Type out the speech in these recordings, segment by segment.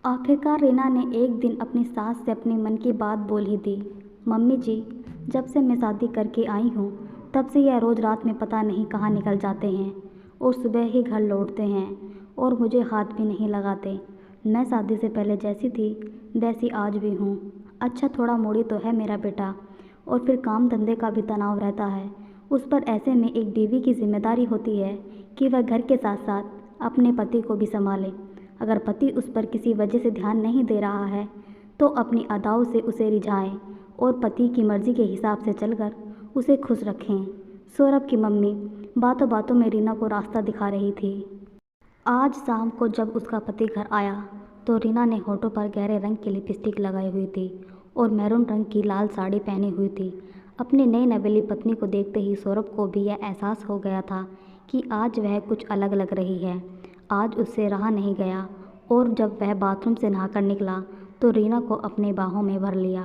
आखिरकार रीना ने एक दिन अपनी सास से अपने मन की बात बोल ही दी। मम्मी जी, जब से मैं शादी करके आई हूँ तब से यह रोज़ रात में पता नहीं कहाँ निकल जाते हैं और सुबह ही घर लौटते हैं और मुझे हाथ भी नहीं लगाते। मैं शादी से पहले जैसी थी वैसी आज भी हूँ। अच्छा, थोड़ा मूडी तो है मेरा बेटा, और फिर काम धंधे का भी तनाव रहता है उस पर। ऐसे में एक बीवी की जिम्मेदारी होती है कि वह घर के साथ साथ अपने पति को भी संभाले। अगर पति उस पर किसी वजह से ध्यान नहीं दे रहा है तो अपनी अदाओं से उसे रिझाएं और पति की मर्ज़ी के हिसाब से चलकर उसे खुश रखें। सौरभ की मम्मी बातों बातों में रीना को रास्ता दिखा रही थी। आज शाम को जब उसका पति घर आया तो रीना ने होठों पर गहरे रंग की लिपस्टिक लगाई हुई थी और मैरून रंग की लाल साड़ी पहनी हुई थी। अपनी नई नवेली पत्नी को देखते ही सौरभ को भी यह एहसास हो गया था कि आज वह कुछ अलग लग रही है। आज उससे रहा नहीं गया और जब वह बाथरूम से नहाकर निकला तो रीना को अपने बाहों में भर लिया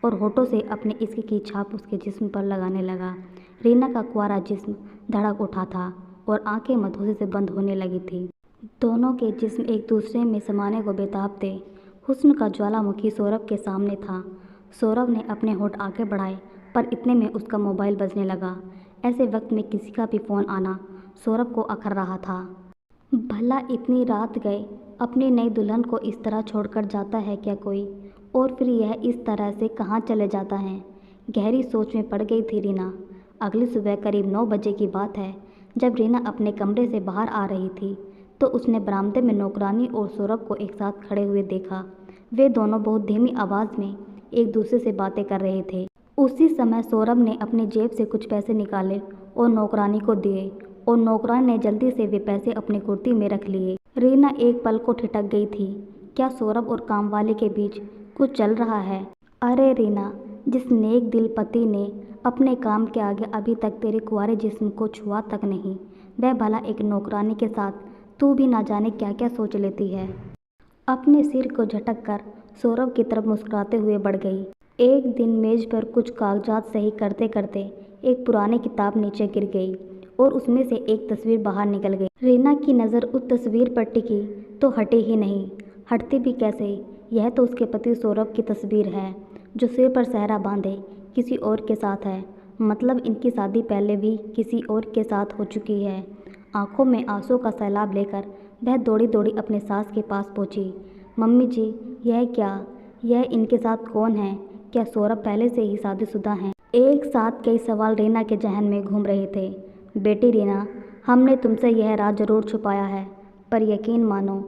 और होठों से अपने इश्क की छाप उसके जिस्म पर लगाने लगा। रीना का कुंवारा जिस्म धड़क उठा था और आंखें मधोसी से बंद होने लगी थी। दोनों के जिस्म एक दूसरे में समाने को बेताब थे। हुस्न का ज्वालामुखी सौरभ के सामने था। सौरभ ने अपने होठ आगे बढ़ाए पर इतने में उसका मोबाइल बजने लगा। ऐसे वक्त में किसी का भी फ़ोन आना सौरभ को अखर रहा था। भला इतनी रात गए अपनी नई दुल्हन को इस तरह छोड़कर जाता है क्या कोई, और फिर यह इस तरह से कहाँ चले जाता है। गहरी सोच में पड़ गई थी रीना। अगली सुबह करीब 9 बजे की बात है। जब रीना अपने कमरे से बाहर आ रही थी तो उसने बरामदे में नौकरानी और सौरभ को एक साथ खड़े हुए देखा। वे दोनों बहुत धीमी आवाज़ में एक दूसरे से बातें कर रहे थे। उसी समय सौरभ ने अपनी जेब से कुछ पैसे निकाले और नौकरानी को दिए और नौकरानी ने जल्दी से वे पैसे अपनी कुर्ती में रख लिए। रीना एक पल को ठिठक गई थी। क्या सौरभ और कामवाली के बीच कुछ चल रहा है? अरे रीना, जिस नेक दिल पति ने अपने काम के आगे अभी तक तेरे कुंवारे जिस्म को छुआ तक नहीं, वह भला एक नौकरानी के साथ तू भी ना जाने क्या क्या सोच लेती है। अपने सिर को झटक कर सौरभ की तरफ मुस्कुराते हुए बढ़ गई। एक दिन मेज पर कुछ कागजात सही करते करते एक पुरानी किताब नीचे गिर गई और उसमें से एक तस्वीर बाहर निकल गई। रीना की नज़र उस तस्वीर पर टिकी तो हटी ही नहीं। हटती भी कैसे? यह तो उसके पति सौरभ की तस्वीर है जो सिर पर सहरा बांधे किसी और के साथ है। मतलब इनकी शादी पहले भी किसी और के साथ हो चुकी है। आंखों में आंसू का सैलाब लेकर वह दौड़ी दौड़ी अपने सास के पास पहुंची। मम्मी जी, यह क्या? यह इनके साथ कौन है? क्या सौरभ पहले से ही शादीशुदा हैं? एक साथ कई सवाल रीना के जहन में घूम रहे थे। बेटी रीना, हमने तुमसे यह राज जरूर छुपाया है, पर यकीन मानो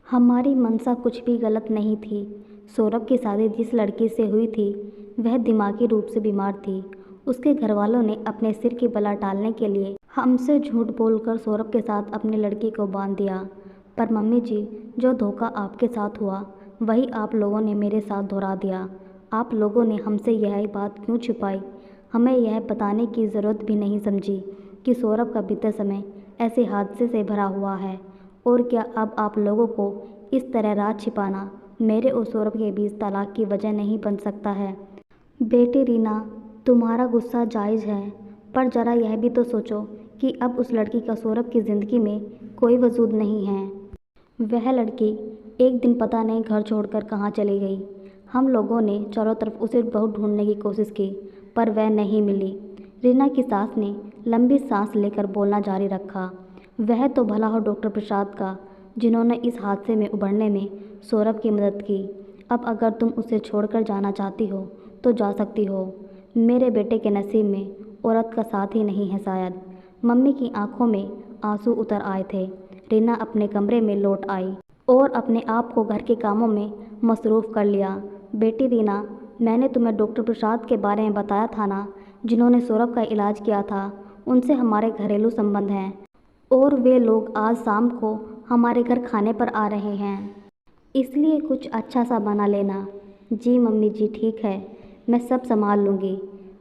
हमारी मंशा कुछ भी गलत नहीं थी। सौरभ की शादी जिस लड़की से हुई थी वह दिमागी रूप से बीमार थी। उसके घरवालों ने अपने सिर की बला टालने के लिए हमसे झूठ बोलकर सौरभ के साथ अपनी लड़की को बांध दिया। पर मम्मी जी, जो धोखा आपके साथ हुआ वही आप लोगों ने मेरे साथ दोहरा दिया। आप लोगों ने हमसे यह बात क्यों छुपाई? हमें यह बताने की ज़रूरत भी नहीं समझी कि सौरभ का बीते समय ऐसे हादसे से भरा हुआ है। और क्या अब आप लोगों को इस तरह राज छिपाना मेरे और सौरभ के बीच तलाक की वजह नहीं बन सकता है? बेटी रीना, तुम्हारा गुस्सा जायज़ है, पर ज़रा यह भी तो सोचो कि अब उस लड़की का सौरभ की ज़िंदगी में कोई वजूद नहीं है। वह लड़की एक दिन पता नहीं घर छोड़कर कहाँ चली गई। हम लोगों ने चारों तरफ उसे बहुत ढूंढने की कोशिश की पर वह नहीं मिली। रीना की सास ने लंबी सांस लेकर बोलना जारी रखा। वह तो भला हो डॉक्टर प्रसाद का, जिन्होंने इस हादसे में उभरने में सौरभ की मदद की। अब अगर तुम उसे छोड़कर जाना चाहती हो तो जा सकती हो। मेरे बेटे के नसीब में औरत का साथ ही नहीं है शायद। मम्मी की आंखों में आंसू उतर आए थे। रीना अपने कमरे में लौट आई और अपने आप को घर के कामों में मसरूफ़ कर लिया। बेटी रीना, मैंने तुम्हें डॉक्टर प्रसाद के बारे में बताया था ना, जिन्होंने सौरभ का इलाज किया था। उनसे हमारे घरेलू संबंध हैं और वे लोग आज शाम को हमारे घर खाने पर आ रहे हैं, इसलिए कुछ अच्छा सा बना लेना। जी मम्मी जी, ठीक है, मैं सब संभाल लूँगी।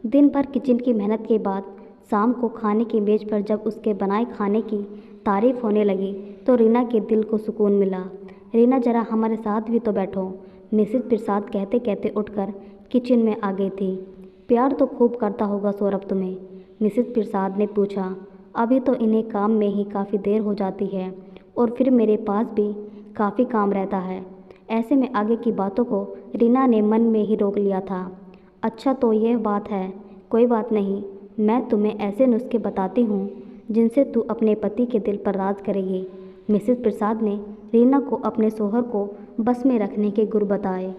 दिन भर किचन की मेहनत के बाद शाम को खाने की मेज़ पर जब उसके बनाए खाने की तारीफ़ होने लगी तो रीना के दिल को सुकून मिला। रीना, ज़रा हमारे साथ भी तो बैठो, मिसेज प्रसाद कहते कहते उठकर किचन में आ गई थी। प्यार तो खूब करता होगा सौरभ तुम्हें? मिसेज प्रसाद ने पूछा। अभी तो इन्हें काम में ही काफ़ी देर हो जाती है और फिर मेरे पास भी काफ़ी काम रहता है। ऐसे में आगे की बातों को रीना ने मन में ही रोक लिया था। अच्छा तो यह बात है, कोई बात नहीं, मैं तुम्हें ऐसे नुस्खे बताती हूँ जिनसे तू अपने पति के दिल पर राज करेगी। मिसेस प्रसाद ने रीना को अपने शौहर को बस में रखने के गुर बताए।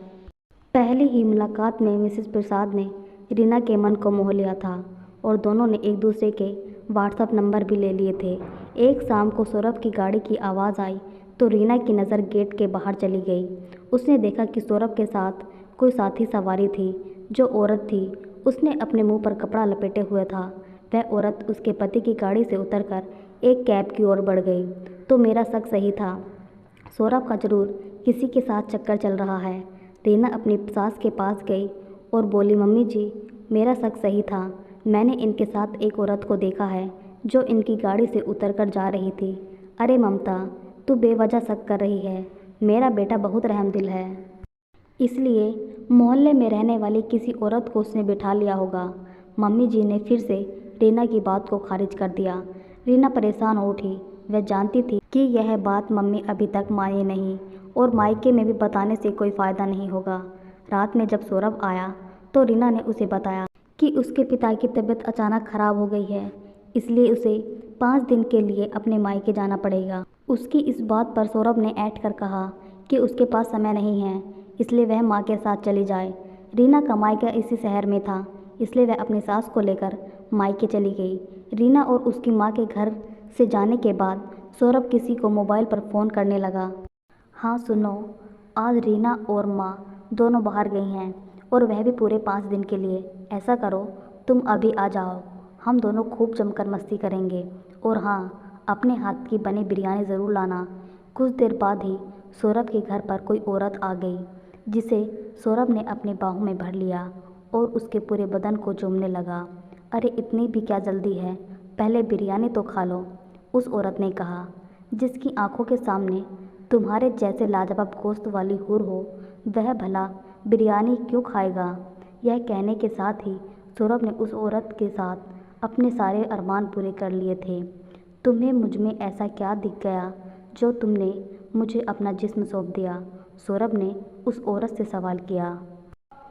पहली ही मुलाकात में मिसेस प्रसाद ने रीना के मन को मोह लिया था और दोनों ने एक दूसरे के व्हाट्सएप नंबर भी ले लिए थे। एक शाम को सौरभ की गाड़ी की आवाज़ आई तो रीना की नज़र गेट के बाहर चली गई। उसने देखा कि सौरभ के साथ कोई साथी सवारी थी जो औरत थी। उसने अपने मुंह पर कपड़ा लपेटे हुए था। वह औरत उसके पति की गाड़ी से उतरकर एक कैब की ओर बढ़ गई। तो मेरा शक सही था, सौरभ का जरूर किसी के साथ चक्कर चल रहा है। रीना अपनी सास के पास गई और बोली, मम्मी जी, मेरा शक सही था। मैंने इनके साथ एक औरत को देखा है जो इनकी गाड़ी से उतरकर जा रही थी। अरे ममता, तू बेवजह शक कर रही है। मेरा बेटा बहुत रहमदिल है, इसलिए मोहल्ले में रहने वाली किसी औरत को उसने बिठा लिया होगा। मम्मी जी ने फिर से रीना की बात को खारिज कर दिया। रीना परेशान हो उठी। वह जानती थी कि यह बात मम्मी अभी तक मानी नहीं और मायके में भी बताने से कोई फ़ायदा नहीं होगा। रात में जब सौरभ आया तो रीना ने उसे बताया कि उसके पिता की तबीयत अचानक खराब हो गई है, इसलिए उसे 5 दिन के लिए अपने मायके जाना पड़ेगा। उसकी इस बात पर सौरभ ने ऐठ कर कहा कि उसके पास समय नहीं है, इसलिए वह माँ के साथ चली जाए। रीना का मायका इसी शहर में था, इसलिए वह अपनी सास को लेकर मायके चली गई। रीना और उसकी माँ के घर से जाने के बाद सौरभ किसी को मोबाइल पर फ़ोन करने लगा। हाँ सुनो, आज रीना और माँ दोनों बाहर गई हैं और वह भी पूरे 5 दिन के लिए। ऐसा करो, तुम अभी आ जाओ, हम दोनों खूब जमकर मस्ती करेंगे। और हाँ, अपने हाथ की बनी बिरयानी ज़रूर लाना। कुछ देर बाद ही सौरभ के घर पर कोई औरत आ गई जिसे सौरभ ने अपने बाहों में भर लिया और उसके पूरे बदन को चूमने लगा। अरे इतनी भी क्या जल्दी है, पहले बिरयानी तो खा लो, उस औरत ने कहा। जिसकी आंखों के सामने तुम्हारे जैसे लाजवाब गोश्त वाली हूर हो, वह भला बिरयानी क्यों खाएगा। यह कहने के साथ ही सौरभ ने उस औरत के साथ अपने सारे अरमान पूरे कर लिए थे। तुम्हें मुझ में ऐसा क्या दिख गया जो तुमने मुझे अपना जिस्म सौंप दिया, सौरभ ने उस औरत से सवाल किया।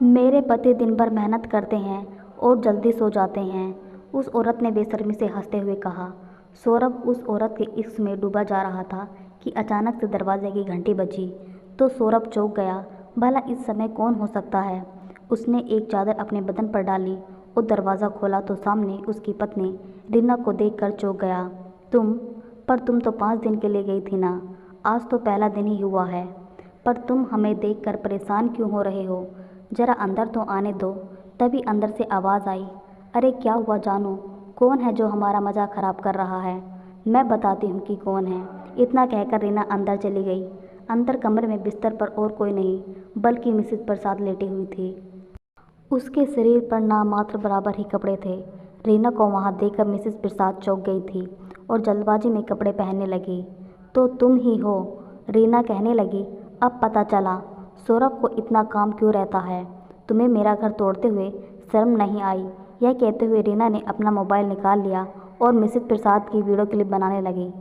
मेरे पति दिन भर मेहनत करते हैं और जल्दी सो जाते हैं, उस औरत ने बेशर्मी से हंसते हुए कहा। सौरभ उस औरत के इश्क में डूबा जा रहा था कि अचानक से दरवाजे की घंटी बजी। तो सौरभ चौंक गया, भला इस समय कौन हो सकता है। उसने एक चादर अपने बदन पर डाली और दरवाज़ा खोला तो सामने उसकी पत्नी रीना को देखकर चौंक गया। तुम तो 5 दिन के लिए गई थी ना, आज तो पहला दिन ही हुआ है, पर तुम हमें देखकर परेशान क्यों हो रहे हो। ज़रा अंदर तो आने दो। तभी अंदर से आवाज़ आई, अरे क्या हुआ जानू, कौन है जो हमारा मज़ाक ख़राब कर रहा है। मैं बताती हूँ कि कौन है। इतना कहकर रीना अंदर चली गई। अंदर कमरे में बिस्तर पर और कोई नहीं बल्कि मिसेस प्रसाद लेटी हुई थी। उसके शरीर पर नामात्र बराबर ही कपड़े थे। रीना को वहाँ देखकर मिसेस प्रसाद चौंक गई थी और जल्दबाजी में कपड़े पहनने लगी। तो तुम ही हो, रीना कहने लगी। अब पता चला सौरभ को इतना काम क्यों रहता है। तुम्हें मेरा घर तोड़ते हुए शर्म नहीं आई। यह कहते हुए रीना ने अपना मोबाइल निकाल लिया और मिसेस प्रसाद की वीडियो क्लिप बनाने लगी।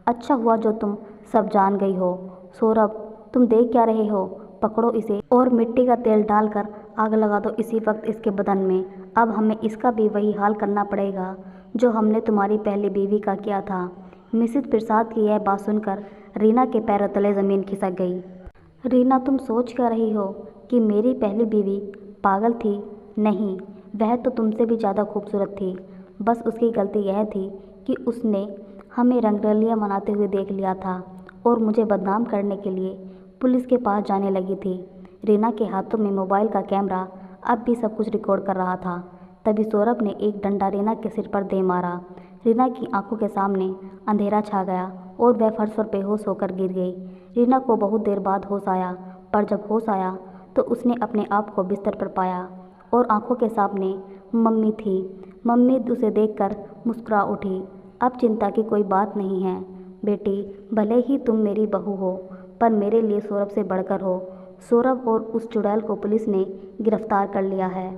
अच्छा हुआ जो तुम सब जान गई हो। सौरभ, तुम देख क्या रहे हो, पकड़ो इसे और मिट्टी का तेल डालकर आग लगा दो इसी वक्त इसके बदन में। अब हमें इसका भी वही हाल करना पड़ेगा जो हमने तुम्हारी पहली बीवी का किया था। मिसेस प्रसाद की यह बात सुनकर रीना के पैरों तले ज़मीन खिसक गई। रीना, तुम सोच क्या रही हो कि मेरी पहली बीवी पागल थी। नहीं, वह तो तुमसे भी ज़्यादा खूबसूरत थी। बस उसकी गलती यह थी कि उसने हमें रंगरलियाँ मनाते हुए देख लिया था और मुझे बदनाम करने के लिए पुलिस के पास जाने लगी थी। रीना के हाथों में मोबाइल का कैमरा अब भी सब कुछ रिकॉर्ड कर रहा था। तभी सौरभ ने एक डंडा रीना के सिर पर दे मारा। रीना की आंखों के सामने अंधेरा छा गया और वह फर्श पर बेहोश होकर गिर गई। रीना को बहुत देर बाद होश आया, पर जब होश आया तो उसने अपने आप को बिस्तर पर पाया और आंखों के सामने मम्मी थी। मम्मी उसे देखकर मुस्कुरा उठी। अब चिंता की कोई बात नहीं है बेटी, भले ही तुम मेरी बहू हो पर मेरे लिए सौरभ से बढ़कर हो। सौरभ और उस चुड़ैल को पुलिस ने गिरफ्तार कर लिया है।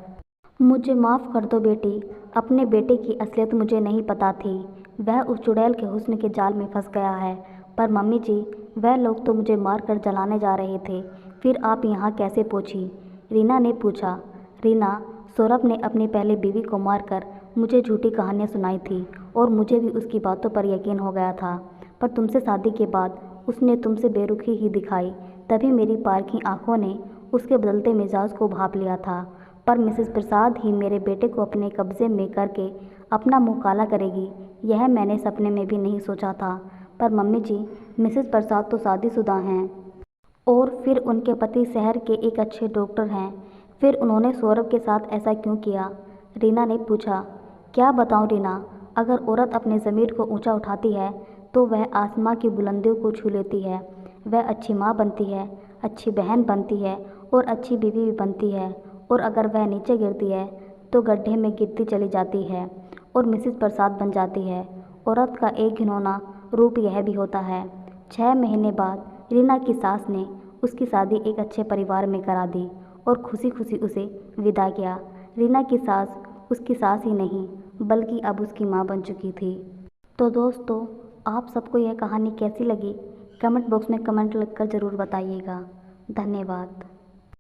मुझे माफ़ कर दो बेटी, अपने बेटे की असलियत मुझे नहीं पता थी। वह उस चुड़ैल के हुस्न के जाल में फंस गया है। पर मम्मी जी, वह लोग तो मुझे मारकर जलाने जा रहे थे। फिर आप यहाँ कैसे पहुँची? रीना ने पूछा। रीना, सौरभ ने अपनी पहली बीवी को मारकर मुझे झूठी कहानियाँ सुनाई थी और मुझे भी उसकी बातों पर यकीन हो गया था। पर तुमसे शादी के बाद उसने तुमसे बेरुखी ही दिखाई, तभी मेरी पारखी आंखों ने उसके बदलते मिजाज को भांप लिया था। पर मिसेस प्रसाद ही मेरे बेटे को अपने कब्जे में करके अपना मुंह काला करेगी, यह मैंने सपने में भी नहीं सोचा था। पर मम्मी जी, मिसेस प्रसाद तो शादीशुदा हैं और फिर उनके पति शहर के एक अच्छे डॉक्टर हैं। फिर उन्होंने सौरभ के साथ ऐसा क्यों किया? रीना ने पूछा। क्या बताऊं रीना, अगर औरत अपने ज़मीर को ऊंचा उठाती है तो वह आसमां की बुलंदियों को छू लेती है। वह अच्छी माँ बनती है, अच्छी बहन बनती है और अच्छी बीवी भी बनती है। और अगर वह नीचे गिरती है तो गड्ढे में गिरती चली जाती है और मिसेस प्रसाद बन जाती है। औरत का एक घिनौना रूप यह भी होता है। 6 महीने बाद रीना की सास ने उसकी शादी एक अच्छे परिवार में करा दी और खुशी खुशी उसे विदा किया। रीना की सास उसकी सास ही नहीं बल्कि अब उसकी माँ बन चुकी थी। तो दोस्तों, आप सबको यह कहानी कैसी लगी? कमेंट बॉक्स में कमेंट लिखकर ज़रूर बताइएगा। धन्यवाद।